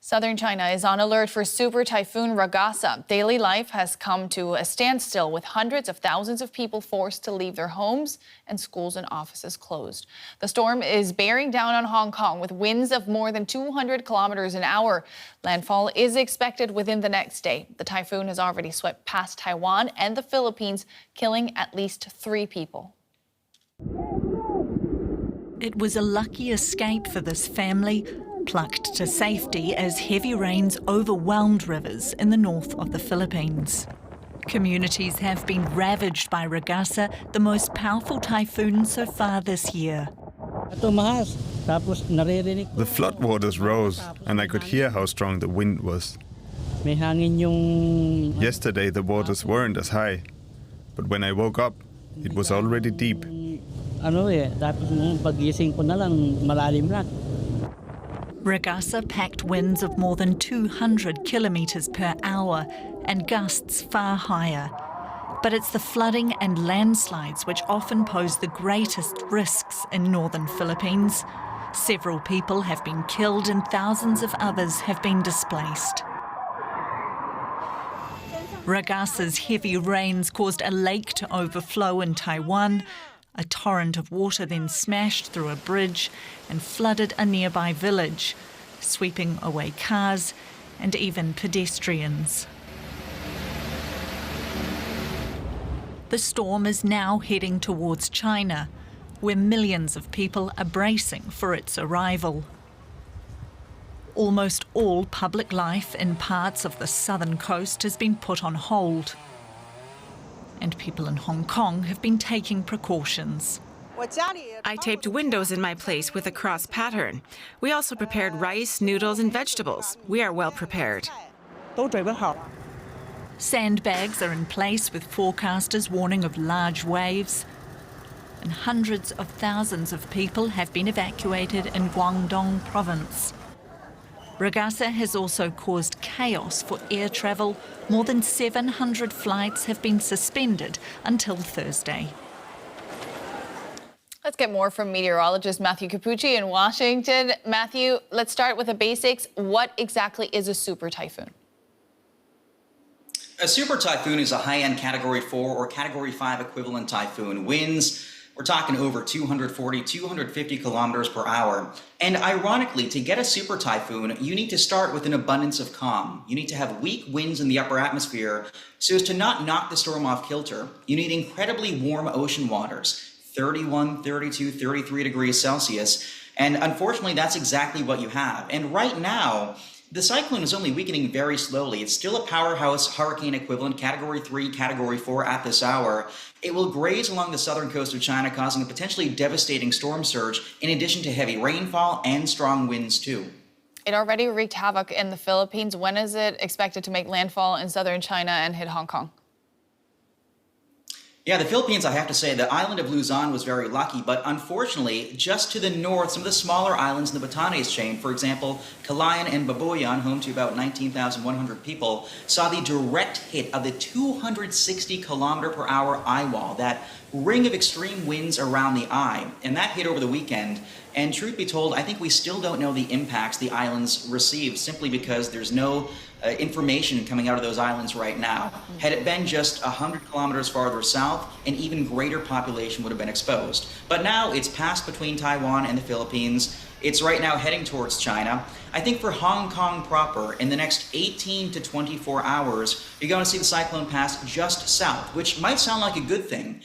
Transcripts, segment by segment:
Southern China is on alert for Super Typhoon Ragasa. Daily life has come to a standstill with hundreds of thousands of people forced to leave their homes and schools and offices closed. The storm is bearing down on Hong Kong with winds of more than 200 kilometers an hour. Landfall is expected within the next day. The typhoon has already swept past Taiwan and the Philippines, killing at least 3 people. It was a lucky escape for this family, plucked to safety as heavy rains overwhelmed rivers in the north of the Philippines. Communities have been ravaged by Ragasa, the most powerful typhoon so far this year. The floodwaters rose, and I could hear how strong the wind was. Yesterday the waters weren't as high, but when I woke up, it was already deep. Ragasa packed winds of more than 200 kilometres per hour and gusts far higher. But it's the flooding and landslides which often pose the greatest risks in northern Philippines. Several people have been killed and thousands of others have been displaced. Ragasa's heavy rains caused a lake to overflow in Taiwan. A torrent of water then smashed through a bridge and flooded a nearby village, sweeping away cars and even pedestrians. The storm is now heading towards China, where millions of people are bracing for its arrival. Almost all public life in parts of the southern coast has been put on hold, and people in Hong Kong have been taking precautions. I taped windows in my place with a cross pattern. We also prepared rice, noodles and vegetables. We are well prepared. Sandbags are in place with forecasters warning of large waves, and hundreds of thousands of people have been evacuated in Guangdong province. Ragasa has also caused chaos for air travel. More than 700 flights have been suspended until Thursday. Let's get more from meteorologist Matthew Cappucci in Washington. Matthew, let's start with the basics. What exactly is a super typhoon? A super typhoon is a high-end Category 4 or Category 5 equivalent typhoon. Winds, we're talking over 240, 250 kilometers per hour. And ironically, to get a super typhoon, you need to start with an abundance of calm. You need to have weak winds in the upper atmosphere so as to not knock the storm off kilter. You need incredibly warm ocean waters, 31, 32, 33 degrees Celsius. And unfortunately, that's exactly what you have. And right now, the cyclone is only weakening very slowly. It's still a powerhouse hurricane equivalent, Category 3, Category 4 at this hour. It will graze along the southern coast of China, causing a potentially devastating storm surge, in addition to heavy rainfall and strong winds too. It already wreaked havoc in the Philippines. When is it expected to make landfall in southern China and hit Hong Kong? Yeah, the Philippines, I have to say, the island of Luzon was very lucky, but unfortunately, just to the north, some of the smaller islands in the Batanes chain, for example, Calayan and Babuyan, home to about 19,100 people, saw the direct hit of the 260-kilometer-per-hour eye wall, that ring of extreme winds around the eye, and that hit over the weekend. And truth be told, I think we still don't know the impacts the islands received, simply because there's no information coming out of those islands right now. Had it been just 100 kilometers farther south, an even greater population would have been exposed. But now it's passed between Taiwan and the Philippines. It's right now heading towards China. I think for Hong Kong proper, in the next 18 to 24 hours, you're going to see the cyclone pass just south, which might sound like a good thing.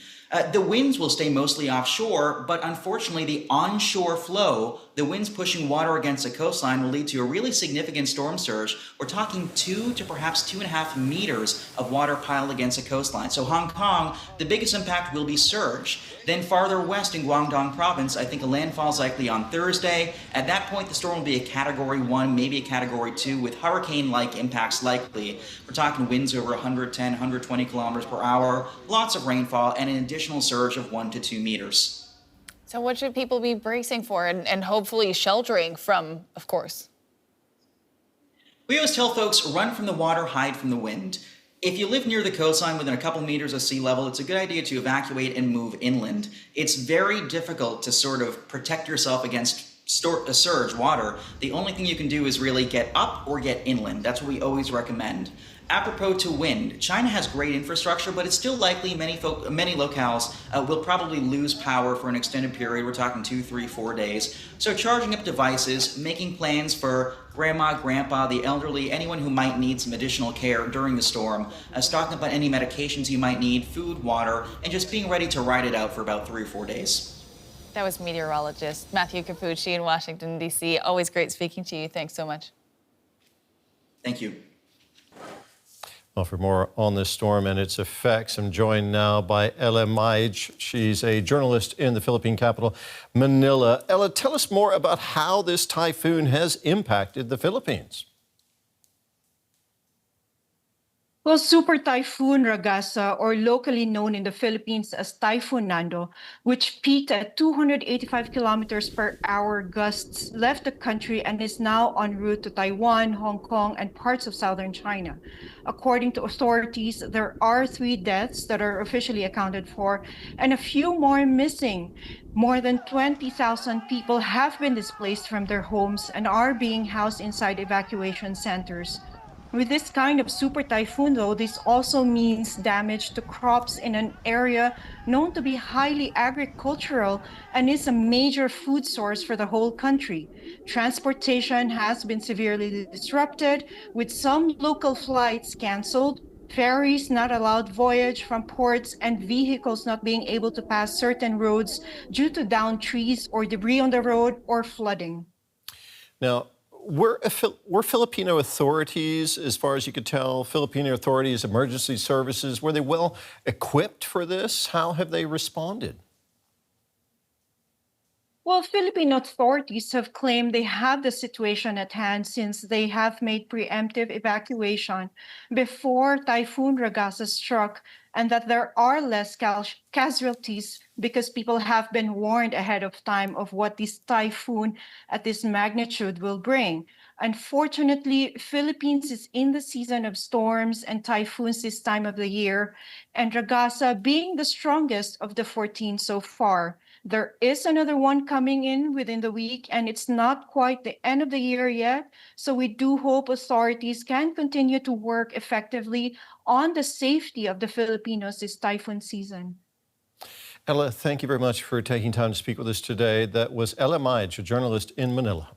The winds will stay mostly offshore, but unfortunately the onshore flow, the winds pushing water against the coastline, will lead to a really significant storm surge. We're talking 2 to perhaps 2.5 meters of water piled against the coastline. So Hong Kong, the biggest impact will be surge. Then farther west in Guangdong province, I think a landfall is likely on Thursday. At that point, the storm will be a Category 1, maybe a Category 2, with hurricane-like impacts likely. We're talking winds over 110, 120 kilometers per hour, lots of rainfall, and an additional surge of 1 to 2 meters. So what should people be bracing for and hopefully sheltering from, of course? We always tell folks, run from the water, hide from the wind. If you live near the coastline within a couple meters of sea level, it's a good idea to evacuate and move inland. It's very difficult to sort of protect yourself against surge water, the only thing you can do is really get up or get inland. That's what we always recommend. Apropos to wind, China has great infrastructure, but it's still likely many locales will probably lose power for an extended period. We're talking 2, 3, 4 days. So charging up devices, making plans for grandma, grandpa, the elderly, anyone who might need some additional care during the storm, stocking up on any medications you might need, food, water, and just being ready to ride it out for about 3 or 4 days. That was meteorologist Matthew Cappucci in Washington, D.C. Always great speaking to you. Thanks so much. Thank you. Well, for more on this storm and its effects, I'm joined now by Ella Mage. She's a journalist in the Philippine capital, Manila. Ella, tell us more about how this typhoon has impacted the Philippines. Well, Super Typhoon Ragasa, or locally known in the Philippines as Typhoon Nando, which peaked at 285 kilometers per hour gusts, left the country and is now en route to Taiwan, Hong Kong, and parts of southern China. According to authorities, there are 3 deaths that are officially accounted for and a few more missing. More than 20,000 people have been displaced from their homes and are being housed inside evacuation centers. With this kind of super typhoon, though, this also means damage to crops in an area known to be highly agricultural and is a major food source for the whole country. Transportation has been severely disrupted, with some local flights canceled, ferries not allowed voyage from ports, and vehicles not being able to pass certain roads due to downed trees or debris on the road or flooding. Now, were Filipino authorities, as far as you could tell, Filipino authorities, emergency services, were they well equipped for this? How have they responded? Well, Philippine authorities have claimed they have the situation at hand since they have made preemptive evacuation before Typhoon Ragasa struck, and that there are less casualties because people have been warned ahead of time of what this typhoon at this magnitude will bring. Unfortunately, Philippines is in the season of storms and typhoons this time of the year, and Ragasa being the strongest of the 14 so far. There is another one coming in within the week, and it's not quite the end of the year yet. So we do hope authorities can continue to work effectively on the safety of the Filipinos this typhoon season. Ella, thank you very much for taking time to speak with us today. That was Ella Mage, a journalist in Manila.